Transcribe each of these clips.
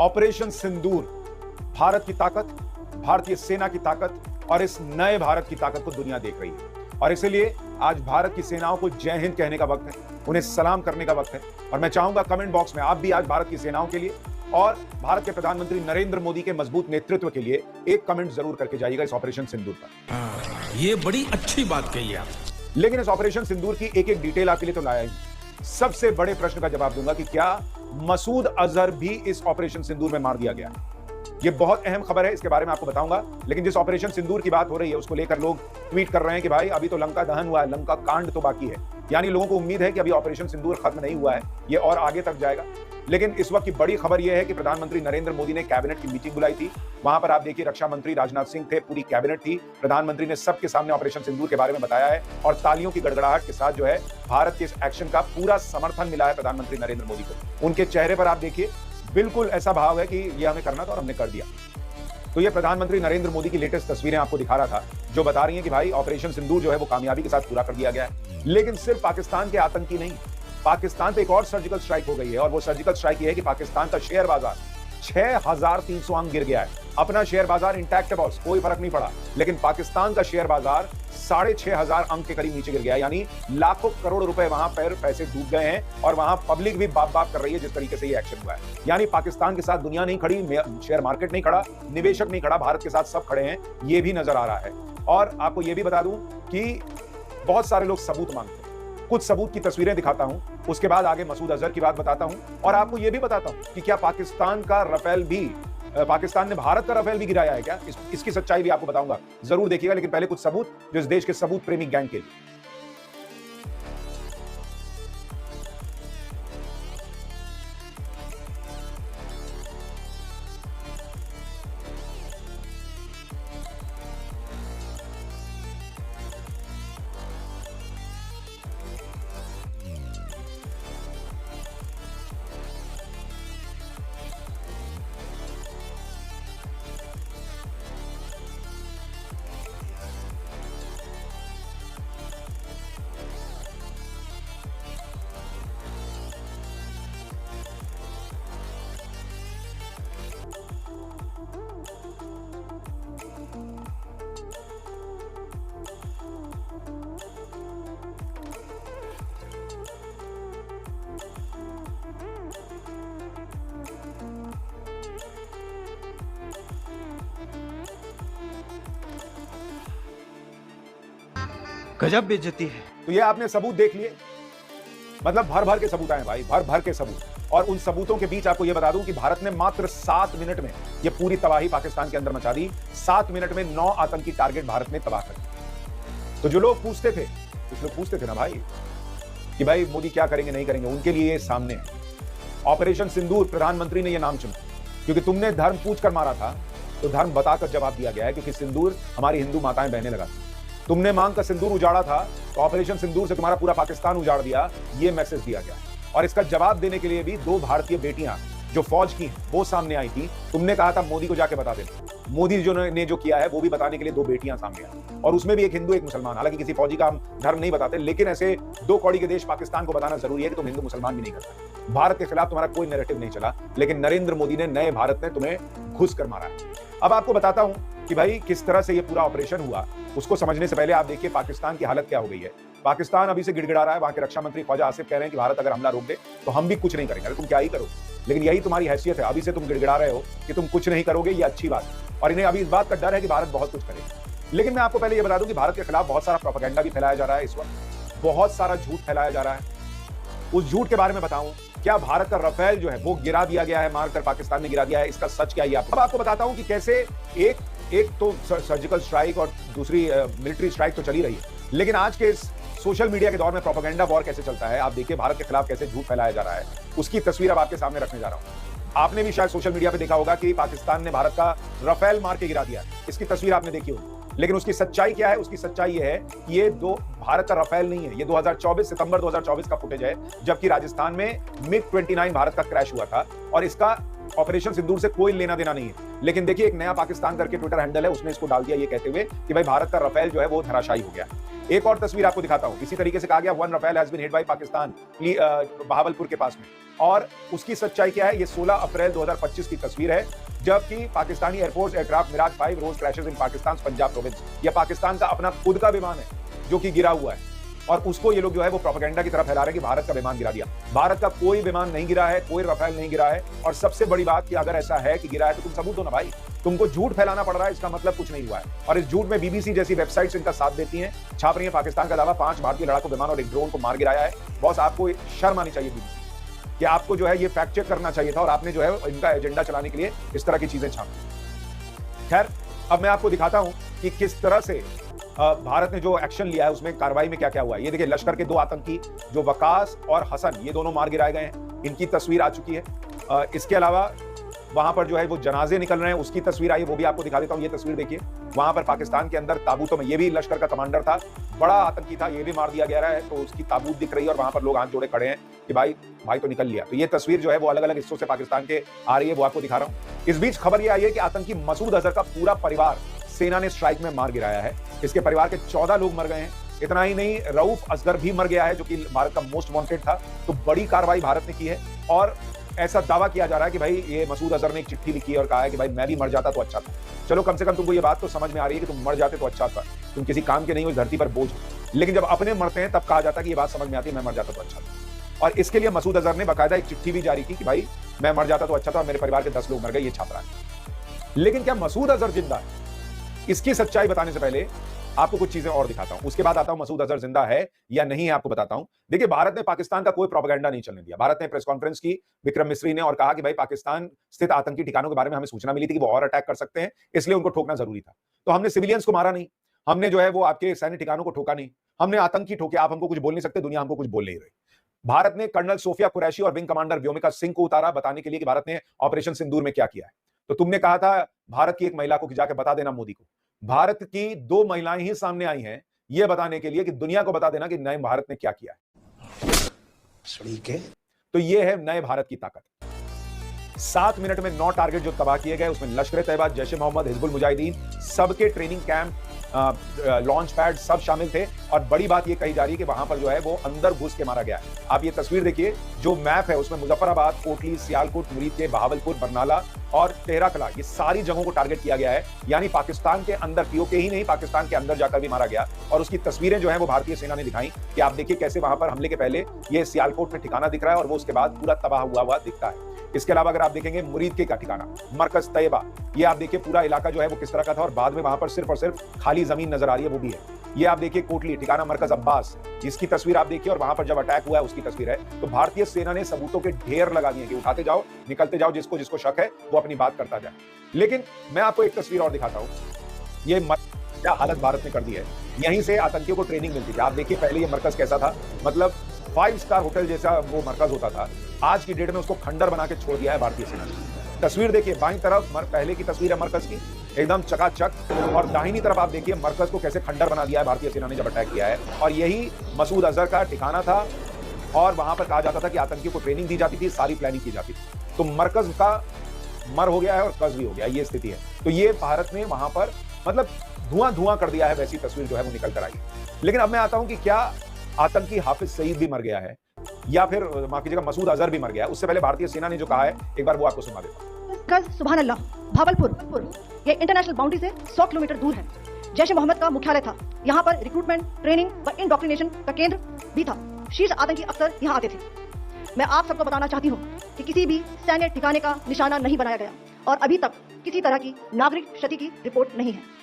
Operation सिंदूर भारत की ताकत, भारतीय सेना की ताकत और इस नए भारत की ताकत को दुनिया देख रही है। और इसीलिए आज भारत की सेनाओं को जय हिंद कहने का वक्त है, उन्हें सलाम करने का वक्त है। और मैं चाहूंगा कमेंट बॉक्स में आप भी आज भारत की सेनाओं के लिए और भारत के प्रधानमंत्री नरेंद्र मोदी के मजबूत नेतृत्व के लिए एक कमेंट जरूर करके जाइएगा इस ऑपरेशन सिंदूर पर। ये बड़ी अच्छी बात कही आप। लेकिन इस ऑपरेशन सिंदूर की एक एक डिटेल आपके लिए तो लाया ही। सबसे बड़े प्रश्न का जवाब दूंगा कि क्या मसूद अजहर भी इस ऑपरेशन सिंदूर में मार दिया गया? ये बहुत अहम खबर है, इसके बारे में आपको बताऊंगा। लेकिन जिस ऑपरेशन सिंदूर की बात हो रही है उसको लेकर लोग ट्वीट कर रहे हैं कि भाई अभी तो लंका दहन हुआ है, लंका कांड तो बाकी है। यानी लोगों को उम्मीद है कि अभी ऑपरेशन सिंदूर खत्म नहीं हुआ है, ये और आगे तक जाएगा। लेकिन इस वक्त की बड़ी खबर यह है कि प्रधानमंत्री नरेंद्र मोदी ने कैबिनेट की मीटिंग बुलाई थी। वहां पर आप देखिए रक्षा मंत्री राजनाथ सिंह थे, पूरी कैबिनेट थी। प्रधानमंत्री ने सबके सामने ऑपरेशन सिंदूर के बारे में बताया है और तालियों की गड़गड़ाहट के साथ जो है भारत के इस एक्शन का पूरा समर्थन मिला है प्रधानमंत्री नरेंद्र मोदी को। उनके चेहरे पर आप देखिए बिल्कुल ऐसा भाव है कि ये हमें करना था और हमने कर दिया। तो ये प्रधानमंत्री नरेंद्र मोदी की लेटेस्ट तस्वीरें आपको दिखा रहा था, जो बता रही हैं कि भाई ऑपरेशन सिंदूर जो है वो कामयाबी के साथ पूरा कर दिया गया है। लेकिन सिर्फ पाकिस्तान के आतंकी नहीं, पाकिस्तान पे एक और सर्जिकल स्ट्राइक हो गई है और वो सर्जिकल स्ट्राइक ये है कि पाकिस्तान का शेयर बाजार 6300 अंक गिर गया है। अपना शेयर बाजार इंटैक्ट है बॉस, कोई फर्क नहीं पड़ा, लेकिन पाकिस्तान का शेयर बाजार 6500 अंक के करीब नीचे गिर गया है। यानी लाखों करोड़ रुपए वहां पर पैसे डूब गए हैं और वहां पब्लिक भी बाप बाप कर रही है जिस तरीके से ये एक्शन हुआ है। यानी पाकिस्तान के साथ दुनिया नहीं खड़ी, शेयर मार्केट नहीं खड़ा, निवेशक नहीं खड़ा, भारत के साथ सब खड़े हैं, ये भी नजर आ रहा है। और आपको ये भी बता दूं कि बहुत सारे लोग सबूत मांगते हैं, कुछ सबूत की तस्वीरें दिखाता हूं, उसके बाद आगे मसूद अजहर की बात बताता हूं और आपको यह भी बताता हूं कि क्या पाकिस्तान ने भारत का राफेल भी गिराया है क्या? इसकी सच्चाई भी आपको बताऊंगा, जरूर देखिएगा। लेकिन पहले कुछ सबूत जो इस देश के सबूत प्रेमी गैंग के लिए। गजब बेइज्जती है। तो ये आपने सबूत देख लिए, मतलब भर भर के सबूत आए भाई, भर भर के सबूत। और उन सबूतों के बीच आपको यह बता दूं कि भारत ने मात्र 7 मिनट में यह पूरी तबाही पाकिस्तान के अंदर मचा दी। 7 मिनट में 9 आतंकी टारगेट भारत ने तबाह कर दिए। तो जो लोग पूछते थे, कुछ लोग पूछते थे ना भाई कि भाई मोदी क्या करेंगे नहीं करेंगे, उनके लिए ये सामने है। ऑपरेशन सिंदूर, प्रधानमंत्री ने यह नाम चुना क्योंकि तुमने धर्म पूछ कर मारा था, तो धर्म बताकर जवाब दिया गया है, क्योंकि सिंदूर हमारी हिंदू माताएं बहने लगा। तुमने मांग का सिंदूर उजाड़ा था, तो ऑपरेशन सिंदूर से तुम्हारा पूरा पाकिस्तान उजाड़ दिया, ये मैसेज दिया गया। और इसका जवाब देने के लिए भी 2 भारतीय बेटियां जो फौज की हैं वो सामने आई थी। तुमने कहा था मोदी को जाके बता देना। मोदी ने जो किया है वो भी बताने के लिए 2 बेटियां सामने आई, और उसमें भी एक हिंदू एक मुसलमान। हालांकि किसी फौजी का हम धर्म नहीं बताते, लेकिन ऐसे 2 कौड़ी के देश पाकिस्तान को बताना जरूरी है कि तुम हिंदू मुसलमान भी नहीं करते। भारत के खिलाफ तुम्हारा कोई नैरेटिव नहीं चला, लेकिन नरेंद्र मोदी ने, नए भारत ने तुम्हें घुस कर मारा है। अब आपको बताता हूं कि भाई किस तरह से ये पूरा ऑपरेशन हुआ। उसको समझने से पहले आप देखिए पाकिस्तान की हालत क्या हो गई है। पाकिस्तान अभी से गिड़गिड़ा रहा है। वहां के रक्षा मंत्री ख्वाजा आसिफ कह रहे हैं कि भारत अगर हमला रोक दे तो हम भी कुछ नहीं करेंगे। अरे तुम क्या ही करो, लेकिन यही तुम्हारी हैसियत है। अभी से तुम गिड़गिड़ा रहे हो कि तुम कुछ नहीं करोगे, ये अच्छी बात है। और इन्हें अभी इस बात का डर है कि भारत बहुत कुछ करेगा। लेकिन मैं आपको पहले ये बता दूं कि भारत के खिलाफ बहुत सारा प्रोपेगेंडा भी फैलाया जा रहा है इस वक्त, बहुत सारा झूठ फैलाया जा रहा है। उस झूठ के बारे में बताऊं, क्या भारत का राफेल जो है वो गिरा दिया गया है, मारकर पाकिस्तान ने गिरा दिया है, इसका सच क्या है? अब आपको बताता हूं कि कैसे एक तो सर्जिकल स्ट्राइक और दूसरी मिलिट्री स्ट्राइक तो चली रही है, लेकिन आज के इस सोशल मीडिया के दौर में प्रोपेगेंडा वॉर कैसे चलता है। आप देखिए भारत के खिलाफ कैसे झूठ फैलाया जा रहा है, उसकी तस्वीर अब आपके सामने रखने जा रहा हूं। आपने भी शायद सोशल मीडिया पे देखा होगा कि पाकिस्तान ने भारत का राफेल मार के गिरा दिया, इसकी तस्वीर आपने देखी होगी। लेकिन उसकी सच्चाई क्या है? उसकी सच्चाई ये है कि ये भारत का राफेल नहीं है, ये 2024 सितंबर 2024 का फुटेज है, जबकि राजस्थान में MiG-29 भारत का क्रैश हुआ था और इसका ऑपरेशन सिंदूर से कोई लेना देना नहीं है। लेकिन देखिए एक नया पाकिस्तान करके ट्विटर हैंडल है, उसने इसको डाल दिया ये कहते हुए कि भाई भारत का राफेल जो है वो धराशायी हो गया। एक और तस्वीर आपको दिखाता हूं, इसी तरीके से कहा गया one Rafale has been hit by Pakistan, Bahawalpur के पास में। और उसकी सच्चाई क्या है, ये 16 अप्रैल 2025 की तस्वीर है, जबकि पाकिस्तानी एयरफोर्स एयरक्राफ्ट मिराज 5 रोज क्रैशेस इन पाकिस्तान पंजाब प्रोविंस। यह पाकिस्तान का अपना खुद का विमान है जो कि गिरा हुआ है, और उसको ये लोग जो है वो प्रोपेगेंडा की तरफ फैला रहे हैं कि भारत का विमान गिरा दिया। भारत का कोई विमान नहीं गिरा है, कोई राफेल नहीं गिरा है। और सबसे बड़ी बात कि अगर ऐसा है कि गिरा है तो तुम सबूत दो ना भाई। तुमको झूठ फैलाना पड़ रहा है, इसका मतलब कुछ नहीं हुआ है। और इस झूठ में बीबीसी जैसी वेबसाइट्स इनका साथ देती हैं, छाप रही है पाकिस्तान का दावा 5 भारतीय लड़ाकू विमान और एक ड्रोन को मार गिराया है। बॉस आपको शर्म आनी चाहिए बीबीसी कि आपको जो है ये फैक्ट चेक करना चाहिए था, और आपने जो है इनका एजेंडा चलाने के लिए इस तरह की चीजें छापी। खैर, अब मैं आपको दिखाता हूं कि किस तरह से भारत ने जो एक्शन लिया है उसमें कार्रवाई में क्या क्या हुआ है। ये देखिए लश्कर के 2 आतंकी जो वकास और हसन, ये दोनों मार गिराए गए हैं, इनकी तस्वीर आ चुकी है। इसके अलावा वहां पर जो है वो जनाजे निकल रहे हैं, उसकी तस्वीर आई है, वो भी आपको दिखा देता हूं। ये तस्वीर देखिए, वहां पर पाकिस्तान के अंदर ताबूतों में, ये भी लश्कर का कमांडर था, बड़ा आतंकी था, ये भी मार दिया गया है, तो उसकी ताबूत दिख रही है और वहां पर लोग हाथ जोड़े खड़े हैं कि भाई भाई तो निकल लिया। तो ये तस्वीर जो है वो अलग अलग हिस्सों से पाकिस्तान के आ रही है, वो आपको दिखा रहा हूं। इस बीच खबर ये आई है कि आतंकी मसूद अजहर का पूरा परिवार सेना ने स्ट्राइक में मार गिराया है। इसके परिवार के 14 लोग मर गए हैं। इतना ही नहीं, रऊफ असगर भी मर गया है जो कि भारत का मोस्ट वांटेड था। तो बड़ी कार्रवाई भारत ने की है, और ऐसा दावा किया जा रहा है कि भाई ये मसूद अजहर ने एक चिट्ठी लिखी है और कहा है कि भाई मैं भी मर जाता तो अच्छा था। चलो कम से कम तुमको ये बात तो समझ में आ रही है कि तुम मर जाते तो अच्छा था, तुम किसी काम के नहीं हो, इस धरती पर बोझ हो। लेकिन जब अपने मरते हैं तब कहा जाता है कि ये बात समझ में आती है, मैं मर जाता तो अच्छा था। और इसके लिए मसूद अजहर ने बाकायदा एक चिट्ठी भी जारी की कि भाई मैं मर जाता तो अच्छा था, मेरे परिवार के 10 लोग मर गए, ये छाप रहा है। लेकिन क्या मसूद अजहर जिंदा है? इसकी सच्चाई बताने से पहले आपको कुछ चीजें और दिखाता हूं, उसके बाद आता हूं मसूद अजहर जिंदा है या नहीं है आपको बताता हूं। देखिए, भारत ने पाकिस्तान का कोई प्रोपेगेंडा नहीं चलने दिया। भारत ने प्रेस कॉन्फ्रेंस की विक्रम मिस्री ने और कहा कि भाई पाकिस्तान स्थित आतंकी ठिकानों के बारे में हमें सूचना मिली थी कि वो और अटैक कर सकते हैं, इसलिए उनको ठोकना जरूरी था। तो हमने सिविलियंस को मारा नहीं, हमने जो है वो आपके सैन्य ठिकानों को ठोका नहीं, हमने आतंकी ठोके। आप हमको कुछ बोल नहीं सकते, दुनिया हमको कुछ बोल नहीं रही। भारत ने कर्नल सोफिया कुरैशी और विंग कमांडर व्योमिका सिंह को उतारा बताने के लिए कि भारत ने ऑपरेशन सिंदूर में क्या किया है। तो तुमने कहा था भारत की एक महिला को जाकर बता देना मोदी को। भारत की 2 महिलाएं ही सामने आई हैं यह बताने के लिए कि दुनिया को बता देना कि नए भारत ने क्या किया है। तो यह है नए भारत की ताकत। 7 मिनट में 9 टारगेट जो तबाह किए गए, उसमें लश्कर तैयबा, जैश ए मोहम्मद, हिजबुल मुजाहिदीन, सबके ट्रेनिंग कैंप, लॉन्च पैड सब शामिल थे। और बड़ी बात यह कही जा रही है कि वहां पर जो है वो अंदर घुस के मारा गया है। आप ये तस्वीर देखिए, जो मैप है उसमें मुजफ्फराबाद, कोटली, सियालकोट, मुरीद के, बहावलपुर, बरनाला और तेहरा कला, ये सारी जगहों को टारगेट किया गया है। यानी पाकिस्तान के अंदर, पीओके ही नहीं, पाकिस्तान के अंदर जाकर भी मारा गया। और उसकी तस्वीरें जो है वो भारतीय सेना ने दिखाई कि आप देखिए कैसे वहां पर हमले के पहले ये सियालकोट में ठिकाना दिख रहा है और वो उसके बाद पूरा तबाह हुआ दिखता है। इसके अलावा अगर आप देखेंगे मुरीद के का ठिकाना, मरकज तैयबा, ये आप देखिए पूरा इलाका जो है वो किस तरह का था, और बाद में वहां पर सिर्फ और सिर्फ खाली जमीन नजर आ रही है, वो भी है। ये आप देखिए कोटली, ठिकाना मरकज अब्बास, जिसकी तस्वीर आप देखिए, और वहां पर जब अटैक हुआ है उसकी तस्वीर है। तो भारतीय सेना ने सबूतों के ढेर लगा दिए कि उठाते जाओ, निकलते जाओ, जिसको जिसको शक है वो अपनी बात करता जाए। लेकिन मैं आपको एक तस्वीर और दिखाता हूं, ये क्या हालत भारत ने कर दी है। यहीं से आतंकियों को ट्रेनिंग मिलती थी। आप देखिए पहले ये मरकज कैसा था, मतलब 5 स्टार होटल जैसा वो मरकज होता था। आज की डेट में उसको खंडर बना के छोड़ दिया है भारतीय सेना ने। तस्वीर देखिए, बाईं तरफ पहले की तस्वीर है मरकज की, एकदम चकाचक, और दाहिनी तरफ आप देखिए मरकज को कैसे खंडर बना दिया है भारतीय सेना ने जब अटैक किया है। और यही मसूद अजहर का ठिकाना था, और वहां पर कहा जाता था कि आतंकियों को ट्रेनिंग दी जाती थी, सारी प्लानिंग की जाती थी। तो मरकज का मर हो गया है और कज भी हो गया, ये स्थिति है। तो ये भारत ने वहां पर मतलब धुआं कर दिया है, वैसी तस्वीर जो है वो निकल कर आई। लेकिन अब मैं आता हूं कि क्या आतंकी हाफिज सईद भी मर गया है, या फिर माफ कीजिएगा मसूद अजहर भी मर गया है। उससे पहले भारतीय सेना ने जो कहा है, एक बार वो आपको सुना देता हूं। सुभान अल्लाह, भावलपुर ये इंटरनेशनल बाउंड्री से 100 किलोमीटर दूर है। जैश ए मोहम्मद का मुख्यालय था। यहाँ पर रिक्रूटमेंट, ट्रेनिंग व इंडोक्ट्रिनेशन का केंद्र भी था। शीर्ष आतंकी अफसर यहाँ आते थे। मैं आप सबको बताना चाहती हूँ कि किसी भी सैन्य ठिकाने का निशाना नहीं बनाया गया और अभी तक किसी तरह की नागरिक क्षति की रिपोर्ट नहीं है।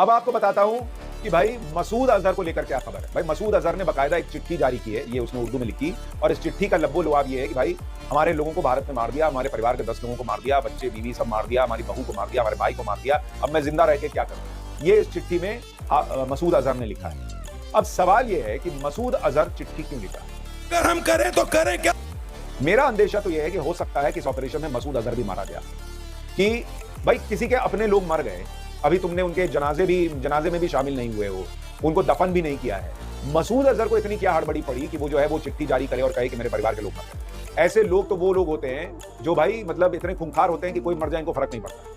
अब आपको बताता हूं कि भाई मसूद अजहर को लेकर क्या खबर है। भाई मसूद अजहर ने बाकायदा एक चिट्ठी जारी की है, ये उसने उर्दू में लिखी, और इस चिट्ठी का लब्बो लुआब ये है कि भाई हमारे लोगों को भारत में मार दिया, हमारे परिवार के 10 लोगों को मार दिया, बच्चे बीवी सब मार दिया, हमारी बहू को मार दिया, हमारे भाई को मार दिया, अब मैं जिंदा रह के क्या करूं। ये इस चिट्ठी में मसूद अजहर ने लिखा है। अब सवाल ये है कि मसूद अजहर चिट्ठी क्यों लिखा? अगर हम करें तो करें क्या? मेरा अंदेशा तो यह है कि हो सकता है कि इस ऑपरेशन में मसूद अजहर भी मारा गया, कि भाई किसी के अपने लोग मर गए, अभी तुमने उनके जनाजे में भी शामिल नहीं हुए हो, उनको दफन भी नहीं किया है। मसूद अजहर को इतनी क्या हड़बड़ी पड़ी कि वो जो है वो चिट्ठी जारी करे और कहे कि मेरे परिवार के लोग मर गए। ऐसे लोग तो वो लोग होते हैं जो भाई मतलब इतने खूंखार होते हैं कि कोई मर जाए इनको फर्क नहीं पड़ता।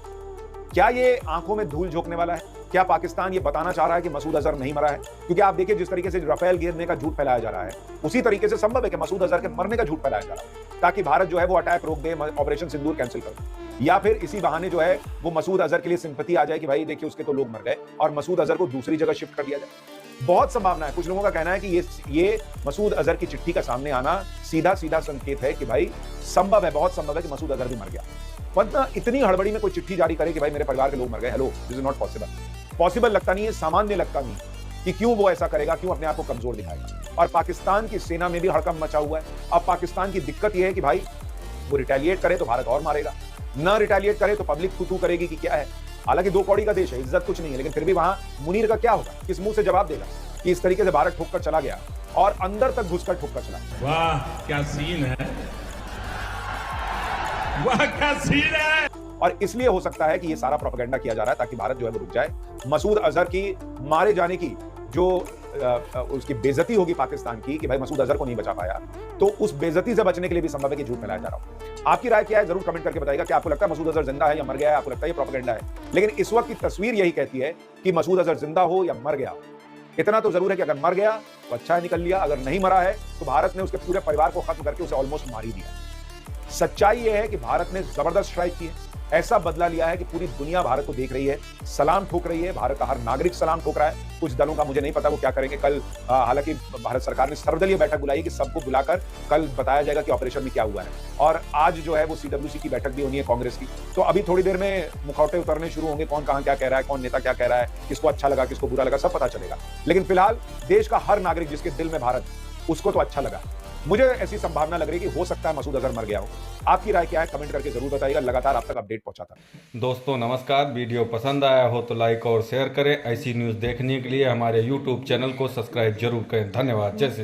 क्या ये आंखों में धूल झोंकने वाला है? क्या पाकिस्तान ये बताना चाह रहा है कि मसूद अजहर नहीं मरा है? क्योंकि आप देखिए जिस तरीके से राफेल गिरने का झूठ फैलाया जा रहा है, उसी तरीके से संभव है कि मसूद अजहर के मरने का झूठ फैलाया जा रहा है, ताकि भारत जो है वो अटैक रोक दे, ऑपरेशन सिंदूर कैंसिल कर दे, या फिर इसी बहाने जो है वो मसूद अजहर के लिए सिंपैथी आ जाए कि भाई देखिए उसके तो लोग मर गए और मसूद अजहर को दूसरी जगह शिफ्ट कर दिया जाए। बहुत संभावना है। कुछ लोगों का कहना है कि ये मसूद अजहर की चिट्ठी का सामने आना सीधा सीधा संकेत है कि भाई संभव है, बहुत संभव है कि मसूद अजहर भी मर गया। वरना इतनी हड़बड़ी में कोई चिट्ठी जारी करे कि भाई मेरे परिवार के लोग मर गए, hello, this is not possible लगता नहीं है, सामान्य लगता नहीं कि क्यों वो ऐसा करेगा, क्यों अपने आप को कमजोर दिखाएगा। और पाकिस्तान की सेना में भी हड़कंप मचा हुआ है। अब पाकिस्तान की दिक्कत यह है कि भाई वो रिटेलिएट करे तो भारत और मारेगा, ना रिटेलिएट करे तो पब्लिक थू करेगी कि क्या है। हालांकि 2 कौड़ी का देश है, इज्जत कुछ नहीं है, लेकिन फिर भी वहां मुनीर का क्या होगा, किस मुंह से जवाब देगा कि इस तरीके से भारत ठोक कर चला गया और अंदर तक घुसकर ठोक कर चला। वाह क्या सीन है, वाह क्या सीन है। और इसलिए हो सकता है कि ये सारा प्रोपेगेंडा किया जा रहा है ताकि भारत जो है वो रुक जाए। मसूद अजहर की मारे जाने की जो उसकी बेइज्जती होगी पाकिस्तान की कि भाई मसूद अजहर को नहीं बचा पाया, तो उस बेइज्जती से बचने के लिए भी संभव है कि झूठ फैलाया जा रहा हो। आपकी राय क्या है जरूर कमेंट करके बताइएगा। क्या आपको लगता है मसूद अजहर जिंदा है या मर गया है? आपको लगता है ये प्रोपेगेंडा है? लेकिन इस वक्त की तस्वीर यही कहती है कि मसूद अजहर जिंदा हो या मर गया हो। इतना तो जरूर है कि अगर मर गया तो अच्छा है, निकल लिया। अगर नहीं मरा है तो भारत ने उसके पूरे परिवार को खत्म करके उसे ऑलमोस्ट मार ही दिया। सच्चाई यह है कि भारत ने जबरदस्त स्ट्राइक की है, ऐसा बदला लिया है कि पूरी दुनिया भारत को देख रही है, सलाम ठोक रही है, भारत का हर नागरिक सलाम ठोक रहा है। कुछ दलों का मुझे नहीं पता वो क्या करेंगे कल। हालांकि भारत सरकार ने सर्वदलीय बैठक बुलाई कि सबको बुलाकर कल बताया जाएगा कि ऑपरेशन में क्या हुआ है। और आज जो है वो CWC की बैठक भी होनी है कांग्रेस की, तो अभी थोड़ी देर में मुखौटे उतरने शुरू होंगे, कौन कहां क्या कह रहा है, कौन नेता क्या कह रहा है, किसको अच्छा लगा किसको बुरा लगा सब पता चलेगा। लेकिन फिलहाल देश का हर नागरिक जिसके दिल में भारत, उसको तो अच्छा लगा। मुझे ऐसी संभावना लग रही है कि हो सकता है मसूद अजहर मर गया हो। आपकी राय क्या है कमेंट करके जरूर बताइएगा, लगातार आप तक अपडेट पहुंचाता है। दोस्तों नमस्कार, वीडियो पसंद आया हो तो लाइक और शेयर करें। ऐसी न्यूज़ देखने के लिए हमारे YouTube चैनल को सब्सक्राइब जरूर करें। धन्यवाद। जय श्री